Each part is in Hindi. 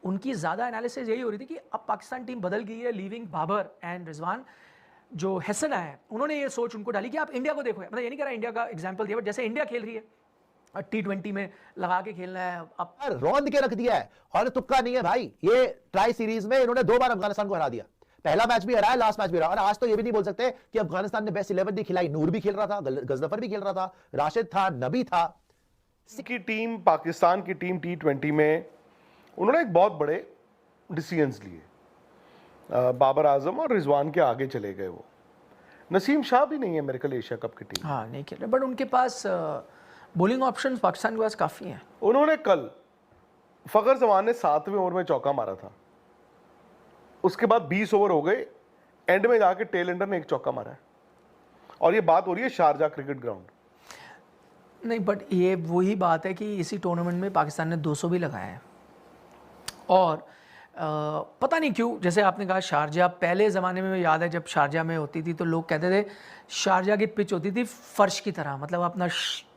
उनकी ज़्यादा एनालिसिस यही हो रही थी कि अब पाकिस्तान टीम बदल गई है, लीविंग बाबर एंड रिजवान जो हैसन आए उन्होंने ये सोच उनको डाली कि आप इंडिया को देखो, मतलब ये नहीं कह रहा इंडिया का एग्जाम्पल दिया, बट जैसे इंडिया खेल रही है T20 में लगा के खेलना है, अब रौंद के रख दिया है। और तुक्का नहीं है भाई, ये ट्राई सीरीज में इन्होंने 2 बार अफगानिस्तान को हरा दिया, पहला मैच भी हराया, लास्ट मैच भी हराया। और आज तो ये भी नहीं बोल सकते कि अफगानिस्तान ने बेस्ट 11 नहीं खिलाई, नूर भी खेल रहा था, गजनफर भी खेल रहा था, राशिद था, नबी था। की टीम, पाकिस्तान की टीम T20 में उन्होंने एक बहुत बड़े डिसीजंस लिए, बाबर आजम और रिजवान के आगे चले गए। वो नसीम शाह भी नहीं है मेरे ख्याल एशिया कप की टीम, हाँ नहीं खेल रहे, बट उनके पास बॉलिंग ऑप्शंस पाकिस्तान के पास काफ़ी हैं। उन्होंने कल फखर जमान ने 7वें ओवर में चौका मारा था, उसके बाद 20 ओवर हो गए, एंड में जाके टेल एंडर ने एक चौका मारा है, और ये बात हो रही है शारजा क्रिकेट ग्राउंड। नहीं, बट ये वही बात है कि इसी टूर्नामेंट में पाकिस्तान ने 200 भी लगाया है, और पता नहीं क्यों, जैसे आपने कहा शारजा, पहले ज़माने में याद है जब शारजा में होती थी तो लोग कहते थे शारजा की पिच होती थी फर्श की तरह, मतलब अपना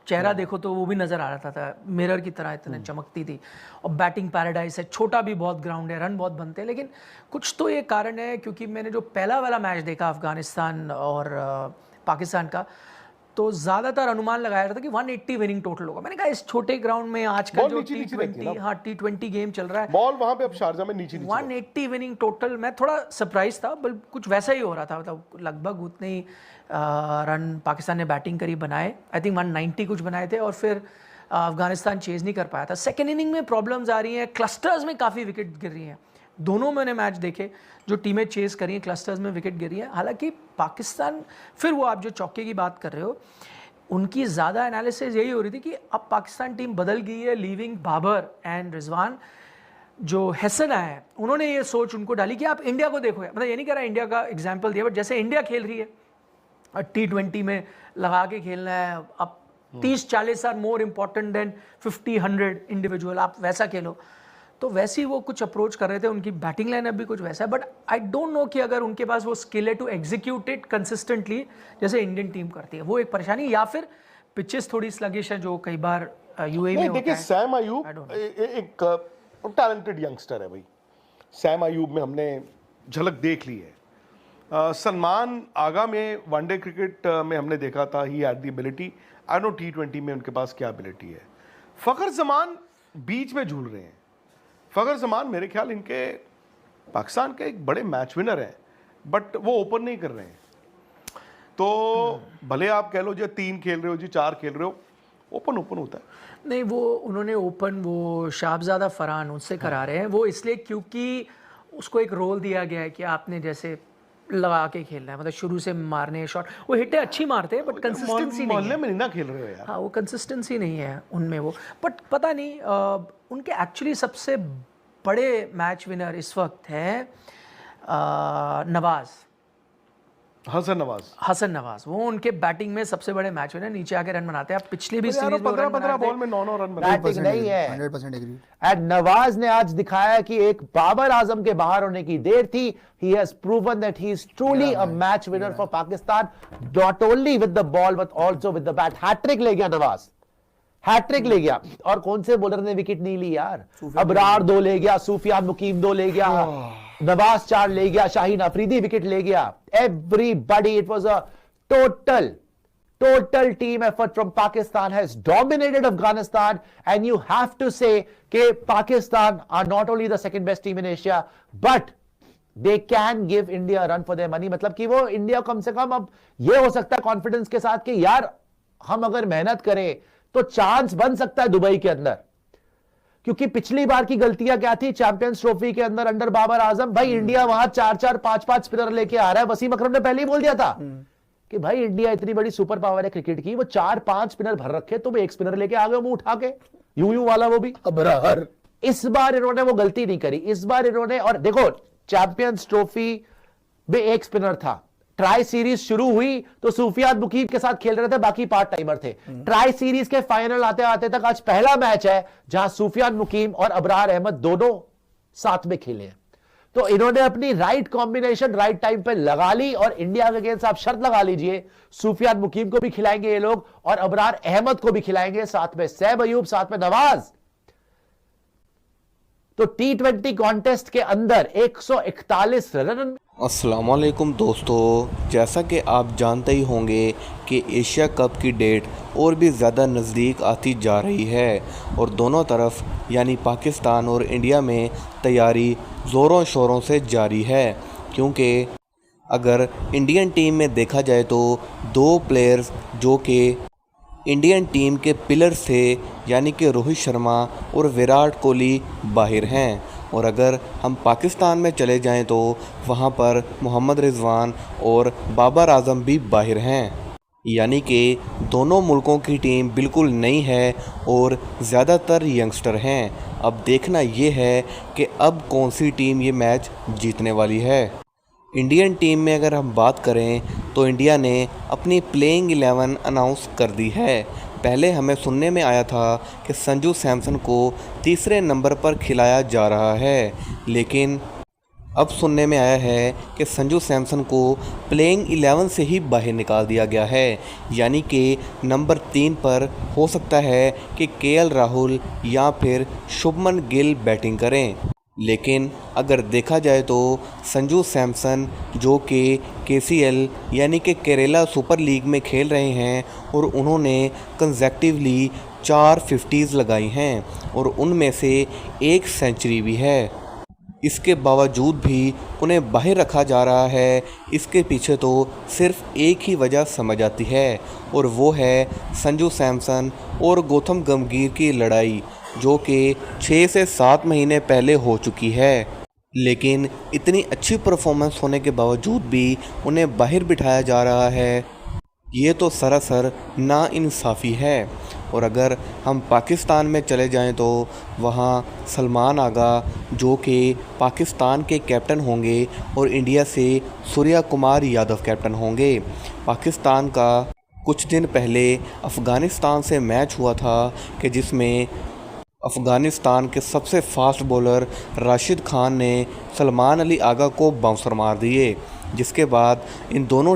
चेहरा देखो तो वो भी नज़र आ रहा था मिरर की तरह, इतने चमकती थी, और बैटिंग पैराडाइज है, छोटा भी बहुत ग्राउंड है, रन बहुत बनते हैं। लेकिन कुछ तो ये कारण है, क्योंकि मैंने जो पहला वाला मैच देखा अफगानिस्तान और पाकिस्तान का, तो ज़्यादातर अनुमान लगाया था कि 180 विनिंग टोटल होगा। मैंने कहा इस छोटे ग्राउंड में आजकल जो T20 गेम चल रहा है, बॉल वहां पे अब शारजा में नीचे 180 विनिंग टोटल, मैं थोड़ा सरप्राइज था, बल्कि कुछ वैसा ही हो रहा था, मतलब लगभग उतने ही रन पाकिस्तान ने बैटिंग करी, बनाए, आई थिंक 190 कुछ बनाए थे, और फिर अफगानिस्तान चेज नहीं कर पाया था। सेकेंड इनिंग में प्रॉब्लम्स आ रही हैं, क्लस्टर्स में काफ़ी विकेट गिर रही हैं, दोनों मैंने मैच देखे, जो टीमें चेस करी हैं क्लस्टर्स में विकेट गिरी है। हालांकि पाकिस्तान, फिर वो आप जो चौके की बात कर रहे हो, उनकी ज़्यादा एनालिसिस यही हो रही थी कि अब पाकिस्तान टीम बदल गई है, लीविंग बाबर एंड रिजवान जो हैसन आए उन्होंने ये सोच उनको डाली कि आप इंडिया को देखो, मतलब ये नहीं कह रहा इंडिया का एग्जाम्पल दिया, बट जैसे इंडिया खेल रही है T20 में लगा के खेलना है, अब 30-40 are more important than 50-100 individual, आप वैसा खेलो, तो वैसे ही वो कुछ अप्रोच कर रहे थे। उनकी बैटिंग लाइनअप भी कुछ वैसा है, बट आई डोंट नो कि अगर उनके पास वो स्किल है टू एग्जीक्यूट इट कंसिस्टेंटली जैसे इंडियन टीम करती है, वो एक परेशानी, या फिर पिचेस थोड़ी स्लगिश है जो कई बार यूएई में होता है। देखिए सैम अयूब एक टैलेंटेड यंगस्टर है भाई, सैम अयूब में हमने झलक देख ली है। सलमान आगा में वनडे क्रिकेट में हमने देखा था, he had the ability, I know T20 में उनके पास क्या एबिलिटी है। फखर जमान बीच में झूल रहे हैं। फखर जमान मेरे ख्याल इनके पाकिस्तान के एक बड़े मैच विनर हैं, बट वो ओपन नहीं कर रहे हैं, तो भले आप कह लो जी 3 खेल रहे हो जी 4 खेल रहे हो, ओपन होता है नहीं। वो उन्होंने ओपन वो शाहजादा फरहान उससे करा रहे हैं, वो इसलिए क्योंकि उसको एक रोल दिया गया है कि आपने जैसे लगा के खेलना है, मतलब शुरू से मारने शॉट, वो हिटें अच्छी मारते हैं बट कंसिस्टेंसी नहीं है। में नहीं ना खेल रहे हो यार। हाँ, वो कंसिस्टेंसी नहीं है उनमें वो, बट पता नहीं उनके एक्चुअली सबसे बड़े मैच विनर इस वक्त है नवाज, हसन नवाज, वो उनके बैटिंग में सबसे बड़े मैच विनर, नीचे आके रन बनाते हैं। पिछले भी सीरीज में 15 बॉल में 9 रन बैटिंग नहीं है, 100% एग्री। एंड नवाज ने आज दिखाया कि एक बाबर आजम के बाहर होने की देर थी। He has proven that he is truly a match winner for Pakistan, not only with the ball but also with the bat. Hat trick ले गया नवाज, हैट्रिक ले गया, और कौन से बॉलर ने विकेट नहीं ली यार, अबरार 2 ले गया, सूफियान मुकीम 2 ले गया, नवाज 4 ले गया, शाहीन अफरीदी विकेट ले गया, everybody, it was a total team effort from Pakistan, has dominated Afghanistan, and you have to say कि Pakistan are not only the second best team in Asia, but they can give India a run for their money। मतलब कि वो इंडिया कम से कम अब ये हो सकता है कॉन्फिडेंस के साथ कि यार हम अगर मेहनत करें तो चांस बन सकता है दुबई के अंदर, क्योंकि पिछली बार की गलतियां क्या थी चैंपियंस ट्रॉफी के अंदर अंडर बाबर आजम, भाई इंडिया वहां 4-4 5-5 स्पिनर लेके आ रहा है। वसीम अकरम ने पहले ही बोल दिया था कि भाई इंडिया इतनी बड़ी सुपर पावर है क्रिकेट की, वो 4-5 स्पिनर भर रखे, तुम एक स्पिनर लेके आ गए मुंह उठा के, यूं वाला वो भी अबरार। इस बार इन्होंने वो गलती नहीं करी, इस बार इन्होंने, और देखो चैंपियंस ट्रॉफी में एक स्पिनर था, ट्राई सीरीज शुरू हुई तो सूफियान मुकीम के साथ खेल रहे थे, बाकी पार्ट टाइमर थे। ट्राई सीरीज के फाइनल आते आते तक आज पहला मैच है जहां सूफियान मुकीम और अबरार अहमद दोनों साथ में खेले हैं। तो इन्होंने अपनी राइट कॉम्बिनेशन राइट टाइम पे लगा ली, और इंडिया के अगेंस्ट आप शर्त लगा लीजिए सूफियान मुकीम को भी खिलाएंगे ये लोग और अबरार अहमद को भी खिलाएंगे, साथ में सैम अयूब, साथ में नवाज। तो T20 कॉन्टेस्ट के अंदर 141 रन। अस्सलामुअलैकुम दोस्तों, जैसा कि आप जानते ही होंगे कि एशिया कप की डेट और भी ज़्यादा नज़दीक आती जा रही है और दोनों तरफ यानी पाकिस्तान और इंडिया में तैयारी ज़ोरों शोरों से जारी है। क्योंकि अगर इंडियन टीम में देखा जाए तो दो प्लेयर्स जो कि इंडियन टीम के पिलर्स थे यानी कि रोहित शर्मा और विराट कोहली बाहर हैं, और अगर हम पाकिस्तान में चले जाएं तो वहां पर मोहम्मद रिजवान और बाबर आजम भी बाहर हैं। यानी कि दोनों मुल्कों की टीम बिल्कुल नई है और ज़्यादातर यंगस्टर हैं। अब देखना ये है कि अब कौन सी टीम ये मैच जीतने वाली है। इंडियन टीम में अगर हम बात करें तो इंडिया ने अपनी प्लेइंग 11 अनाउंस कर दी है। पहले हमें सुनने में आया था कि संजू सैमसन को तीसरे नंबर पर खिलाया जा रहा है, लेकिन अब सुनने में आया है कि संजू सैमसन को प्लेइंग 11 से ही बाहर निकाल दिया गया है। यानी कि नंबर 3 पर हो सकता है कि केएल राहुल या फिर शुभमन गिल बैटिंग करें। लेकिन अगर देखा जाए तो संजू सैमसन जो कि केसीएल यानी कि केरला सुपर लीग में खेल रहे हैं और उन्होंने कंसेक्टिवली 4 50s लगाई हैं और उनमें से 1 सेंचुरी भी है। इसके बावजूद भी उन्हें बाहर रखा जा रहा है। इसके पीछे तो सिर्फ एक ही वजह समझ आती है और वो है संजू सैमसन और गौतम गंभीर की लड़ाई, जो कि 6 से 7 महीने पहले हो चुकी है। लेकिन इतनी अच्छी परफॉर्मेंस होने के बावजूद भी उन्हें बाहर बिठाया जा रहा है, ये तो सरासर नाइंसाफ़ी है। और अगर हम पाकिस्तान में चले जाएं तो वहाँ सलमान आगा जो कि पाकिस्तान के कैप्टन होंगे और इंडिया से सूर्या कुमार यादव कैप्टन होंगे। पाकिस्तान का कुछ दिन पहले अफ़गानिस्तान से मैच हुआ था कि जिसमें अफ़गानिस्तान के सबसे फास्ट बॉलर राशिद खान ने सलमान अली आगा को बाउंसर मार दिए, जिसके बाद इन दोनों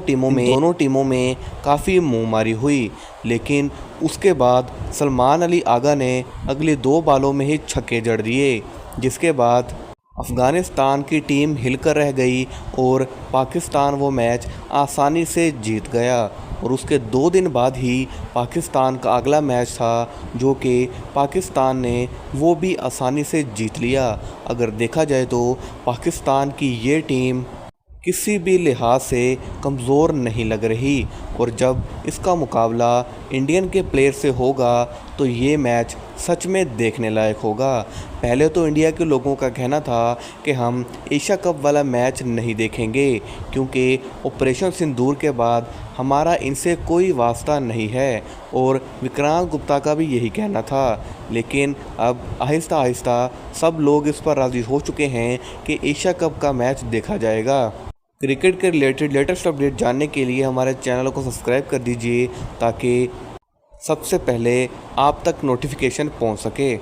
टीमों में काफ़ी मुँहमारी हुई। लेकिन उसके बाद सलमान अली आगा ने अगली 2 बालों में ही छक्के जड़ दिए, जिसके बाद अफ़गानिस्तान की टीम हिलकर रह गई और पाकिस्तान वो मैच आसानी से जीत गया। और उसके 2 दिन बाद ही पाकिस्तान का अगला मैच था जो कि पाकिस्तान ने वो भी आसानी से जीत लिया। अगर देखा जाए तो पाकिस्तान की ये टीम किसी भी लिहाज से कमज़ोर नहीं लग रही, और जब इसका मुकाबला इंडियन के प्लेयर से होगा तो ये मैच सच में देखने लायक होगा। पहले तो इंडिया के लोगों का कहना था कि हम एशिया कप वाला मैच नहीं देखेंगे क्योंकि ऑपरेशन सिंदूर के बाद हमारा इनसे कोई वास्ता नहीं है, और विक्रांत गुप्ता का भी यही कहना था। लेकिन अब आहिस्ता आहिस्ता सब लोग इस पर राज़ी हो चुके हैं कि एशिया कप का मैच देखा जाएगा। क्रिकेट के रिलेटेड लेटेस्ट अपडेट जानने के लिए हमारे चैनल को सब्सक्राइब कर दीजिए ताकि सबसे पहले आप तक नोटिफिकेशन पहुंच सके।